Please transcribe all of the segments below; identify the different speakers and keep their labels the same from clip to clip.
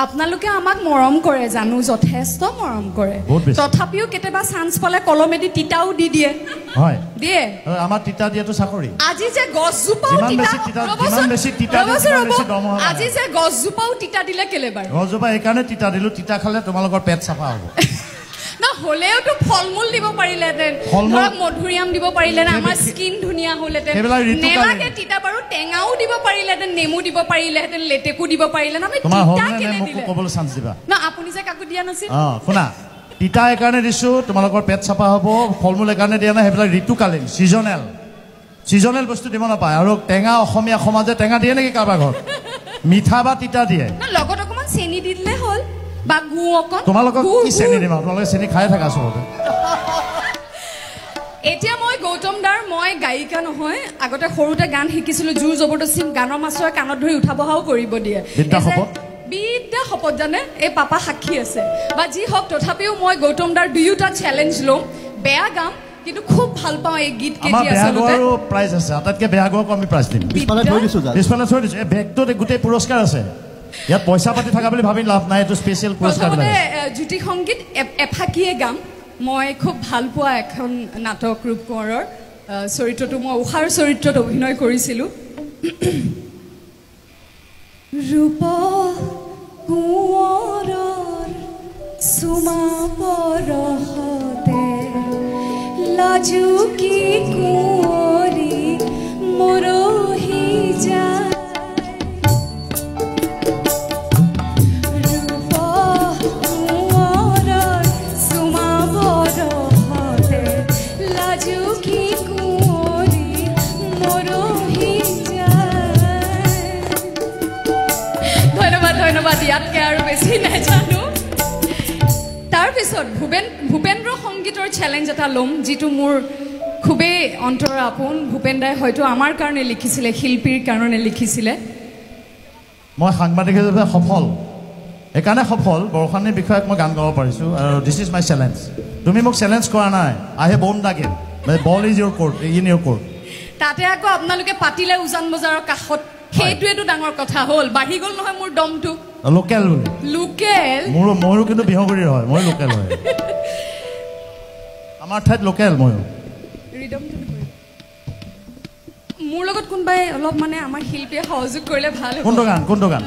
Speaker 1: আপোনালোকে আমাক মৰম কৰে জানো যথেষ্ট মৰম কৰে তথাপিও কেতিয়াবা চান্স পালে কলমেদি তিতাও দি দিয়ে
Speaker 2: হয়
Speaker 1: দিয়ে
Speaker 2: আমাৰ তিতা দিয়াটো চাকৰি
Speaker 1: আজি যে গছজোপাও আজি যে গছজোপাও তিতা দিলে কেলে বাৰু
Speaker 2: গছজোপা এইকাৰণে তিতা দিলো তিতা খালে তোমালোকৰ পেট চাফা হ'ব
Speaker 1: না হলেওতো ফলমূল দিব পাৰিলেহেঁতেন ধৰক মধুৰিআম দিব পাৰিলেহেঁতেন আমাৰ স্কিন ধুনীয়া হ'লহেঁতেন নেলাগে তিতা বাৰু টেঙাও দিব পাৰিলেহেঁতেন নেমু দিব পাৰিলেহেঁতেন লেটেকু দিব পাৰিলেহেঁতেন আমি তিতা কেনে দিলে
Speaker 2: ক'বলৈ চান্স দিবা
Speaker 1: না আপুনি যে কাকো দিয়া নাছিল
Speaker 2: শুনা তিতা এইকাৰণে দিছো তোমালোকৰ পেট চাফা হ'ব ফলমূল এইকাৰণে দিয়া নাই সেইবিলাক ঋতুকালীন ছিজনেল বস্তু দিব নাপায় আৰু টেঙা অসমীয়া সমাজে টেঙা দিয়ে নেকি কাৰোবাৰ ঘৰত মিঠা বা তিতা দিয়ে
Speaker 1: লগত অকণমান চেনি দি দিলে হ'ল বা গু অকণ
Speaker 2: তোমালোকক কি চেনি দিম তোমালোকে চেনি খাই থাকা আচলতে
Speaker 1: এতিয়া মই গৌতম দাৰ মই গায়িকা নহয় আগতে সৰুতে গান শিকিছিলো জোৰ জবৰদস্তি গানৰ মাষ্টৰে কাণত ধৰি উঠা বহাও কৰিব দিয়ে বিদ্যা শপত জানে এই পাপা সাক্ষী আছে বা যি হওক তথাপিও মই গৌতম দাৰ দুয়োটা চেলেঞ্জ লওঁ বেয়া গাম কিন্তু খুব ভাল পাওঁ এই গীত কেইটি আচলতে
Speaker 2: প্ৰাইজ আছে আটাইতকৈ বেয়া গোৱাকো আমি প্ৰাইজ দিম পিছফালে থৈ দিছো এই বেগটোত গোটেই পুৰস্কাৰ আছে ইয়াত পইচা পাতি থকা বুলি ভাবি লাভ নাই এইটো স্পেচিয়েল পুৰস্কাৰ
Speaker 1: জ্যোতি সংগীত এফাকিয়ে গাম মই খুব ভাল পোৱা এখন নাটক ৰূপ কোঁৱৰৰ চৰিত্ৰটো মই উষাৰ চৰিত্ৰত অভিনয় কৰিছিলোঁ ৰূপ কোঁৱৰৰ চুমা পৰহতে লাজুকী কুঁৱৰী মৰহি যায় ইয়াতকে আৰু বেছি নাজানো তাৰপিছত ভূপেন্দ্ৰ সংগীতৰ চেলেঞ্জ এটা ল'ম যিটো মোৰ খুবেই অন্তৰ আপোন ভূপেন দাই হয়তো আমাৰ কাৰণে লিখিছিলে শিল্পীৰ কাৰণে লিখিছিলে
Speaker 2: মই সাংবাদিক হিচাপে সফল এইকাৰণে সফল বৰষানীৰ বিষয়ে মই গান গাব পাৰিছোঁ আৰু দিছ ইজ মাই চেলেঞ্জ তুমি মোক চেলেঞ্জ কৰা নাই I have won the game ball is your court in your court
Speaker 1: তাতে আকৌ আপোনালোকে পাতিলে উজান বজাৰৰ কাষত সেইটোৱেতো ডাঙৰ কথা হ'ল বাঢ়ি গ'ল নহয় মোৰ দমটো
Speaker 2: লোকেল
Speaker 1: লোকেল
Speaker 2: ময়ো কিন্তু বিহগুৰিৰ হয় মই লোকেল হয় আমাৰ ঠাইত লোকেল ময়ো
Speaker 1: মোৰ লগত কোনোবাই অলপ মানে আমাৰ শিল্পীয়ে সহযোগ কৰিলে ভাল হ'ব
Speaker 2: কোনটো গান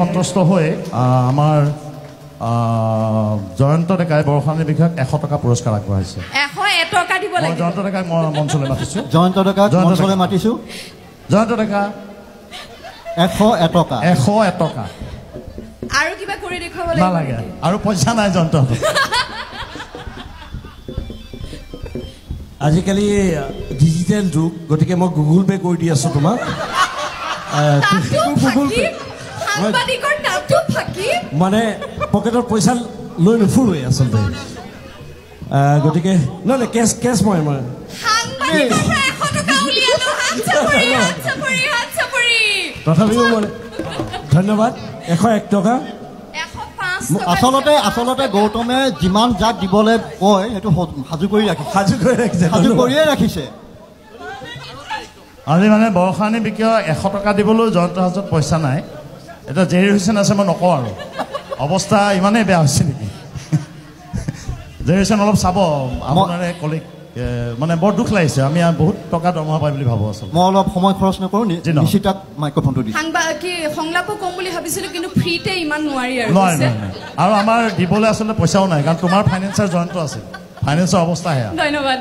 Speaker 2: সন্তুষ্ট হৈ আমাৰ জয়ন্ত ডেকাই বৰষানীৰ বিষয়ে 100 টকা পুৰস্কাৰ আগবঢ়াইছে
Speaker 1: 101 টকা দিব লাগিব
Speaker 2: জয়ন্ত ডেকাক মই মঞ্চলৈ মাতিছোঁ
Speaker 3: জয়ন্ত ডেকাক মঞ্চলৈ মাতিছোঁ
Speaker 2: জয়ন্ত ডেকা
Speaker 3: 101 টকা
Speaker 1: আৰু কিবা কৰি দেখুৱাব লাগিব
Speaker 2: নালাগে আৰু পইচা নাই জয়ন্ত
Speaker 4: আজিকালি ডিজিটেল যুগ গতিকে মই গুগল পে' কৰি দি আছোঁ তোমাক
Speaker 1: গুগল পে'
Speaker 4: মানে পকেটত পইচা লৈ নুফুৰোৱে আচলতে গতিকে নহয় কেছ মই তথাপিও মানে ধন্যবাদ 101 টকা
Speaker 1: 105
Speaker 3: আচলতে গৌতমে যিমান যাক দিবলৈ কয় সেইটো সাজু কৰি ৰাখিছে সাজু কৰিয়ে ৰাখিছে
Speaker 2: আজি মানে বৰষাৰণী বিকিয় 100 টকা দিবলৈ জয়ন্ত হাজত পইচা নাই এটা জেৰি হুছেইন আছে মই নকওঁ আৰু অৱস্থা ইমানেই বেয়া হৈছে নেকি জেৰি হুছেইন অলপ চাব আপোনাৰে কলিগ মানে বৰ দুখ লাগিছে আমি বহুত টকা দৰমহা পাই বুলি ভাবো আচলতে
Speaker 3: মই অলপ সময় খৰচ নকৰোঁ নিশ্চিতাক মাইক্ৰফোনটো দিছোঁ
Speaker 1: সংলাপো কম বুলি ভাবিছিলোঁ কিন্তু ফ্ৰীতে ইমান নোৱাৰি
Speaker 2: আৰু আমাৰ দিবলৈ আচলতে পইচাও নাই কাৰণ তোমাৰ ফাইনেন্সাৰ জয়ন্ত আছে ফাইনেন্সৰ অৱস্থা সেয়া
Speaker 1: ধন্যবাদ